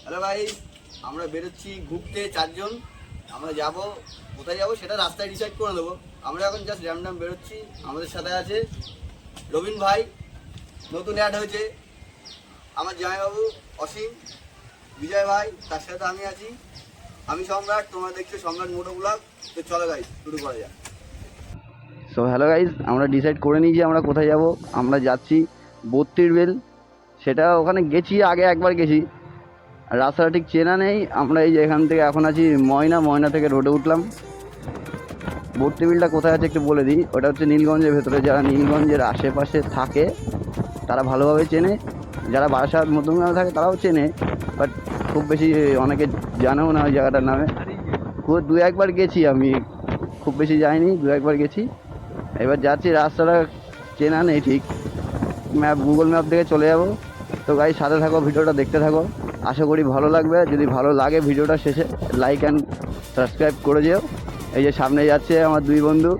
Hello ভাই, আমরা বেরোচ্ছি ঘুরতে চারজন। আমরা যাব, কোথায় যাব সেটা রাস্তায় ডিসাইড করে দেবো। আমরা এখন জাস্ট র্যান্ডম বেরোচ্ছি। আমাদের সাথে আছে রবিন ভাই, নতুন অ্যাড হয়েছে, আমার জামাইবাবু অসীম, বিজয় ভাই, তার সাথে আমি আছি, আমি সম্রাট। তোমরা দেখছো সম্রাট মোটো ব্লগ। তো চলো গাইস, শুরু করা যাক। সো হ্যালো গাইস, আমরা ডিসাইড করে নিয়েছি আমরা কোথায় যাব। আমরা যাচ্ছি 32 বেল। সেটা ওখানে গেছি, আগে একবার গেছি, রাস্তাটা ঠিক চেনা নেই। আমরা এই যে এখান থেকে এখন আছি ময়না থেকে রোডে উঠলাম। ভর্তি বিলটা কোথায় আছে একটু বলে দিই। ওটা হচ্ছে নীলগঞ্জের ভেতরে। যারা নীলগঞ্জের আশেপাশে থাকে তারা ভালোভাবে চেনে, যারা বারাসাত মধ্যমগ্রামে থাকে তারাও চেনে, বাট খুব বেশি অনেকে জানেও না ওই জায়গাটার নামে। খুব দু একবার গেছি আমি, খুব বেশি যাইনি, দু একবার গেছি। এবার যাচ্ছি, রাস্তাটা চেনা নেই ঠিক, গুগল ম্যাপ দেখে চলে যাব। তো গাইস সাথে থাকো, ভিডিওটা দেখতে থাকো, আশা করি ভালো লাগবে। যদি ভালো লাগে ভিডিওটা শেষে লাইক অ্যান্ড সাবস্ক্রাইব করে যেও। এই যে সামনে যাচ্ছে আমার দুই বন্ধু।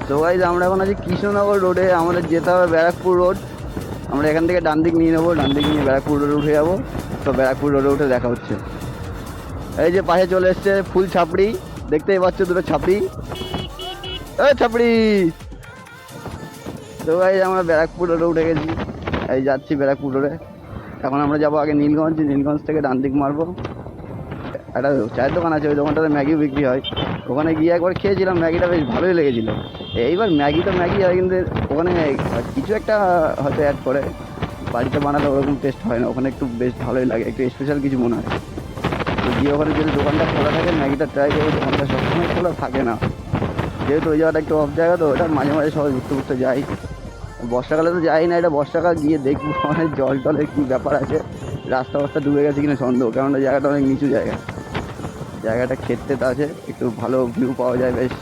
তো গাইস আমরা এখন আছি কৃষ্ণনগর রোডে, আমাদের যেতে হবে ব্যারাকপুর রোড। আমরা এখান থেকে ডান দিক নিয়ে নেবো, ডান দিক নিয়ে ব্যারাকপুর রোডে উঠে যাবো। তো ব্যারাকপুর রোডে উঠে দেখা হচ্ছে। এই যে পাশে চলে এসছে ফুল ছাপড়ি, দেখতেই পাচ্ছ দুটো ছাপড়ি, ছাপড়ি। তো গাইস আমরা ব্যারাকপুর রোডে উঠে গেছি, এই যাচ্ছি ব্যারাকপুর রোডে। এখন আমরা যাবো আগে নীলগঞ্জ, নীলগঞ্জ থেকে ডান দিক মারবো। একটা চায়ের দোকান আছে, ওই দোকানটাতে ম্যাগিও বিক্রি হয়। ওখানে গিয়ে একবার খেয়েছিলাম, ম্যাগিটা বেশ ভালোই লেগেছিলো। এইবার ম্যাগি তো ম্যাগি হয়, কিন্তু ওখানে কিছু একটা হয়তো অ্যাড করে, বাড়িতে বানালে ওরকম টেস্ট হয় না। ওখানে একটু বেশ ভালোই লাগে, একটু স্পেশাল কিছু মনে হয়। তো গিয়ে ওখানে যদি দোকানটা খোলা থাকে ম্যাগিটা ট্রাই করবো। দোকানটা সবসময় খোলা থাকে না, যেহেতু ওই জায়গাটা একটু অফ জায়গা, তো ওটা মাঝে মাঝে সবাই ঘুরতে ঘুরতে যাই। বর্ষাকালে তো যাই না, এটা বর্ষাকাল গিয়ে দেখবো মানে জল টলের কী ব্যাপার আছে, রাস্তা ফাস্তা ডুবে গেছে কিনা সন্দেহ। কেননা জায়গাটা অনেক নিচু জায়গা, জায়গাটা খেতে আছে, একটু ভালো ভিউ পাওয়া যায় বেশ।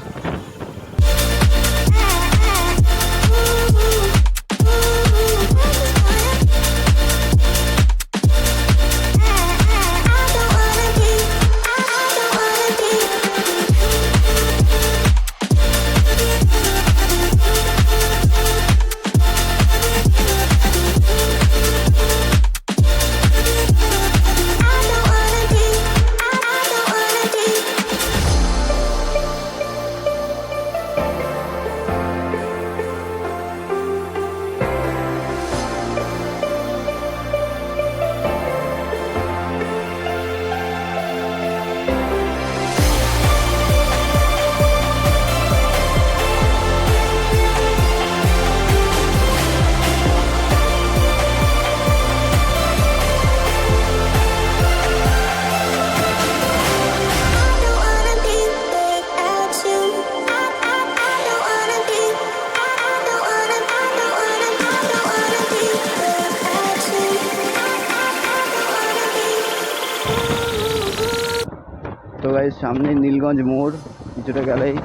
তো গাইস সামনে নীলগঞ্জ মোড়, কিছুটা গেলেই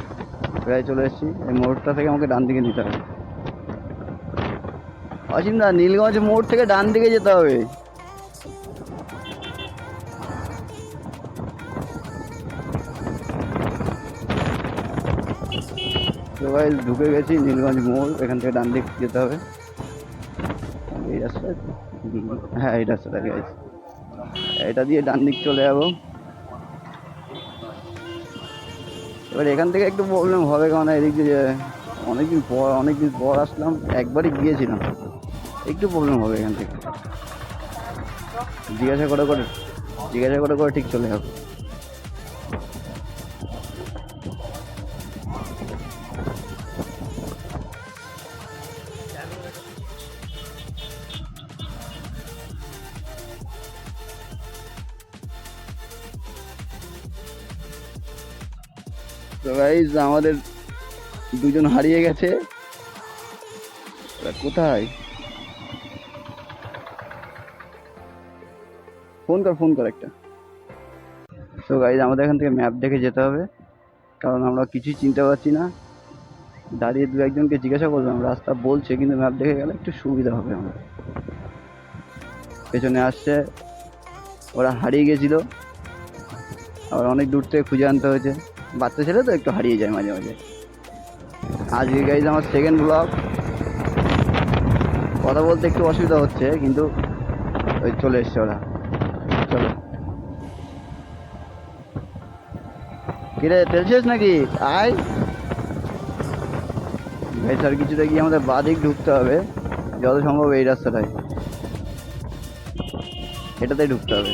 প্রায় চলে এসেছি। এই মোড়টা থেকে আমাকে ডান দিকে নিতে হবে। অসীম দা, নীলগঞ্জ মোড় থেকে ডান দিকে যেতে হবে। তো গাইস ঢুকে গেছি নীলগঞ্জ মোড়, এখান থেকে ডান দিক যেতে হবে। এই রাস্তা, হ্যাঁ এই রাস্তাটা গাইস, এটা দিয়ে ডান দিক চলে যাবো। এবার এখান থেকে একটু প্রবলেম হবে, কারণ এদিক দিয়ে অনেকদিন পর আসলাম, একবারই গিয়েছিলাম, একটু প্রবলেম হবে এখান থেকে। জিজ্ঞাসা করে ঠিক চলে যাবো। তো গাইস আমাদের দুজন হারিয়ে গেছে, কোথায়? ফোন কর একটা। তো গাইস আমাদের এখান থেকে ম্যাপ দেখে যেতে হবে, কারণ আমরা কিছুই চিনতে পারছি না। দাঁড়িয়ে দু একজনকে জিজ্ঞাসা করলাম, রাস্তা বলছে, কিন্তু ম্যাপ দেখে গেলে একটু সুবিধা হবে আমার। পেছনে আসছে, ওরা হারিয়ে গেছিল, আবার অনেক দূর থেকে খুঁজে আনতে হয়েছে। বাচ্চা ছেলে তো একটু হারিয়ে যায় মাঝে মাঝে। আজকে গাইজ আমার সেকেন্ড ব্লগ। কথা বলতে একটু অসুবিধা হচ্ছে, কিন্তু ওই চলে এসছে ওরা। চলো, কিরে তেল শেষ নাকি? আয় গাইস, আর কিছুটা গিয়ে আমাদের বাদিক ঢুকতে হবে, যত সম্ভব এই রাস্তাটায়, এটাতেই ঢুকতে হবে।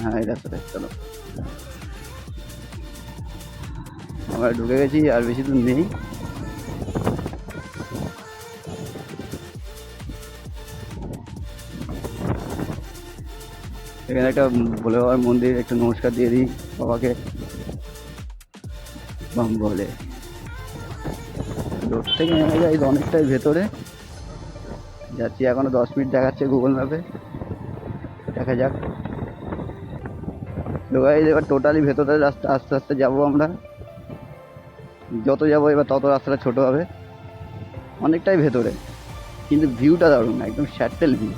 হ্যাঁ এই রাস্তাটায় চলো। আমরা ঢুকে গেছি, আর বেশি দূর নেই। এখানে একটা ভোলে বাবার মন্দির, একটু নমস্কার দিয়ে দিই বাবাকে। বাম বলে রোড থেকে নেমে যাই অনেকটাই ভেতরে যাচ্ছি, এখনো 10 মিনিট দেখাচ্ছে গুগল ম্যাপে, দেখা যাক। এবার টোটালি ভেতরের রাস্তা আস্তে আস্তে যাবো আমরা, যত যাবো এবার তত রাস্তাটা ছোট হবে, অনেকটাই ভেতরে, কিন্তু ভিউটা দারুণ, একদম শ্যাটেল ভিউ।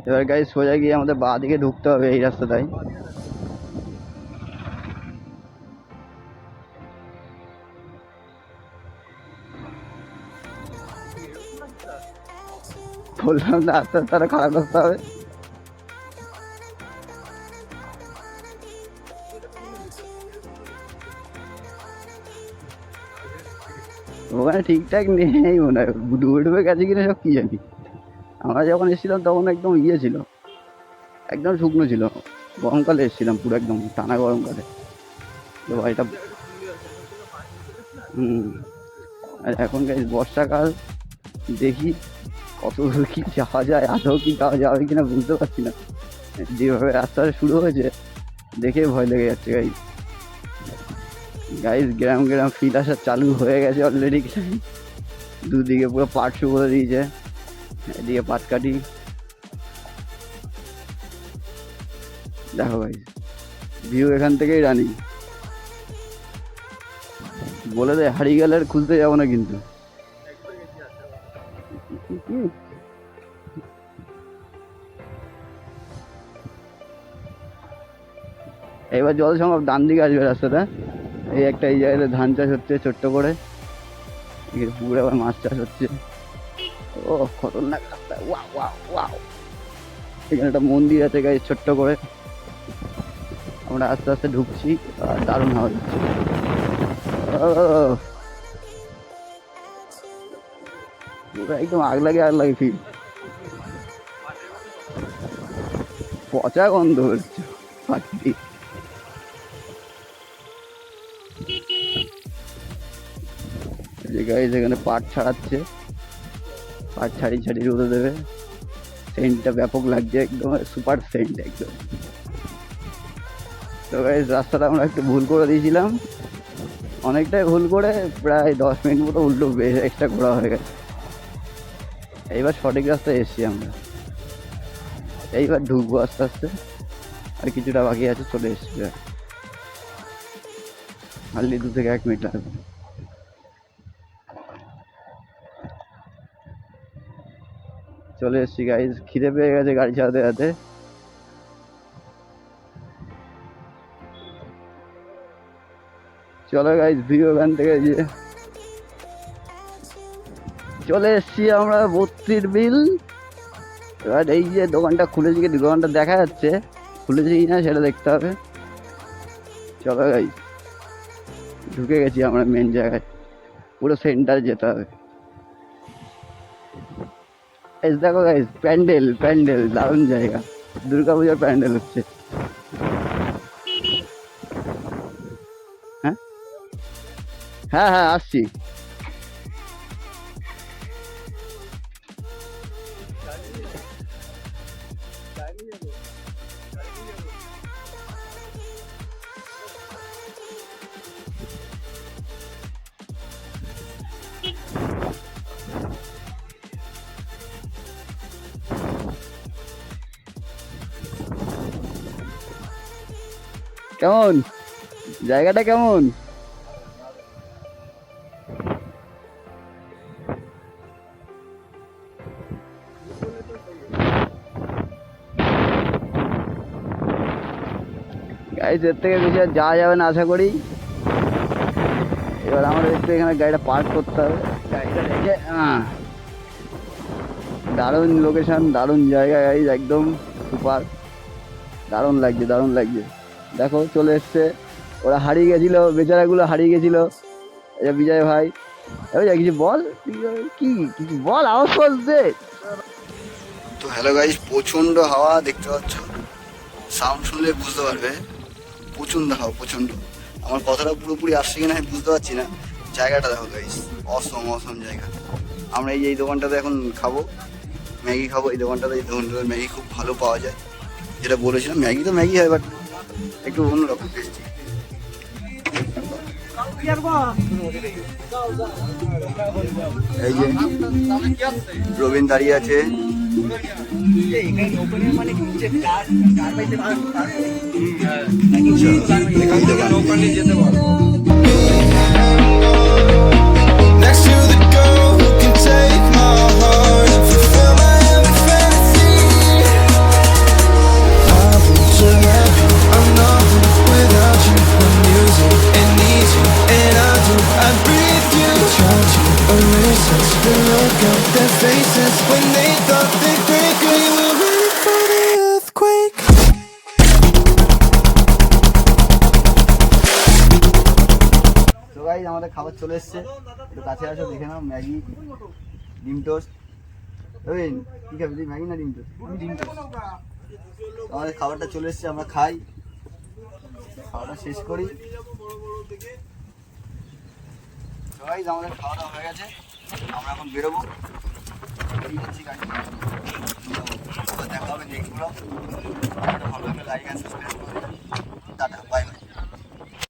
এবার গাইস সোজা গিয়ে আমাদের বাঁ দিকে ঢুকতে হবে এই রাস্তাটাই। বললাম না আস্তে আস্তে খারাপ রাস্তা হবে। ওখানে ঠিকঠাক নেই মনে হয়, ডুবে ডুবে গেছে কিনা সব কি জানি। আমরা যখন এসেছিলাম তখন একদম ইয়ে ছিল, একদম শুকনো ছিল, গরমকালে এসেছিলাম, পুরো একদম টানা গরমকালে। তো এটা আর এখন গাইস বর্ষাকাল, দেখি কত দূর কি যাওয়া যায়, আদৌ কি যাওয়া যাবে কিনা বুঝতে পারছি না। যেভাবে রাস্তাটা শুরু হয়েছে দেখে ভয় লেগে যাচ্ছে গাইস। গাইস গ্রাম গ্রাম ফিল আসা চালু হয়ে গেছে অলরেডি, দুদিকে পুরো পাট শুরু করে দিয়েছে, এদিকে পাটকাঠি। দেখো গাইস ভিউ এখান থেকেই রানিং। বলে দে হারিয়ে গেলে আর খুঁজতে যাবো না কিন্তু। এবার যত সম্ভব ডান দিকে আসবে রাস্তাটা। এই একটা এই জায়গাতে ধান চাষ হচ্ছে ছোট্ট করে, পুকুরে আবার মাছ চাষ হচ্ছে। ও খতরনাক রাস্তা, ওয়াও ওয়াও ওয়াও। এখানে একটা মন্দির আছে গাইস ছোট্ট করে। আমরা আস্তে আস্তে ঢুকছি, আর দারুণ হাওয়া দিচ্ছে। একদম আগ লাগে ফিল, পচা গন্ধ হচ্ছে পাখি। এখানে পাট ছাড়াচ্ছে, পাট ছাড়িয়ে ছাড়িয়ে রোদে দেবে। সেন্টটা ব্যাপক লাগছে, একদম সুপার সেন্ট একদম। তো গাইস রাস্তাটা আমরা একটু ভুল করে দিয়েছিলাম, অনেকটাই ভুল করে, প্রায় 10 মিনিট মতো উল্টো এক্সট্রা ঘোরা হয়ে গেছে। এইবার সঠিক রাস্তায় এসছি আমরা, এইবার ঢুকবো আস্তে আস্তে, আর কিছুটা বাকি আছে, চলে এসছি। হার্ডলি 2 থেকে 1 মিনিট লাগবে। চলে এসছি গাইজ, খিদে পেয়ে গেছে গাড়ি চালাতে চালাতে। চলো গাইজ ভিউ ওখান থেকে যে চলে এসছি আমরা 32 বিল। এবার এই যে দোকানটা খুলেছে কি দোকানটা দেখা যাচ্ছে, খুলেছে কি না সেটা দেখতে হবে। চলো গাইস, ঢুকে গেছি আমরা মেন জায়গায়, পুরো সেন্টারে যেতে হবে। এই দেখো গাইস, প্যান্ডেল প্যান্ডেল দারুণ জায়গা, দুর্গাপূজার প্যান্ডেল হচ্ছে। হ্যাঁ হ্যাঁ হ্যাঁ আসছি। কেমন জায়গাটা কেমন? গাইস এর থেকে বেশি আর যাওয়া যাবে না আশা করি। এবার আমাদের একটু এখানে গাড়িটা পার্ক করতে হবে, গাড়িটা রেখে। দারুণ লোকেশন, দারুণ জায়গা গাইস, একদম সুপার, দারুণ লাগছে দারুণ লাগছে। দেখো চলে এসছে, ওরা হারিয়ে গেছিল, বেচারাগুলো হারিয়ে গেছিল। এই বিজয় ভাই, এই কিছু বল, কি কিছু বল, আওয়াজ করছে। তো হ্যালো গাইস, প্রচণ্ড হাওয়া দেখতে পাচ্ছ, সাউন্ড শুনলে বুঝতে পারবে, প্রচণ্ড হাওয়া প্রচণ্ড। আমার কথাটা পুরোপুরি আসছে কিনা আমি বুঝতে পারছি না। জায়গাটা দেখো গাইস, অসম অসম জায়গা। আমরা এই দোকানটাতে এখন খাবো, ম্যাগি খাবো। এই দোকানটাতে ম্যাগি খুব ভালো পাওয়া যায়, যেটা বলেছিলাম। ম্যাগি তো ম্যাগি হয়, বাট একটু অন্যরকম টেস্টি। এই যে রবিন দাঁড়িয়ে আছে, Next to the girl who can take my heart and fulfill my every fantasy. I want to love you, I'm nothing without you. My music, it needs you, and I do. I breathe you, try to erase us, but look at their faces when they thought they'd break. We were ready for the earthquake. তো guys আমাদের খাবার চলে এসছে, একটু কাছে আসো দেখে নাও। Maggi, ডিম টোস্ট। রবিন কি খাবি তুই, ম্যাগি না ডিম টোস্ট? আমি ডিম টোস্ট। আমাদের খাবারটা চলে এসছে, আমরা খাই, খাওয়াটা শেষ করি। তো গাইস আমাদের খাওয়া দাওয়া হয়ে গেছে, আমরা এখন বেরোবো। দেখা হবে নেক্সট ব্লগ। ভালো লাগলে লাইক আর সাবস্ক্রাইব করুন। Tata, bye bye.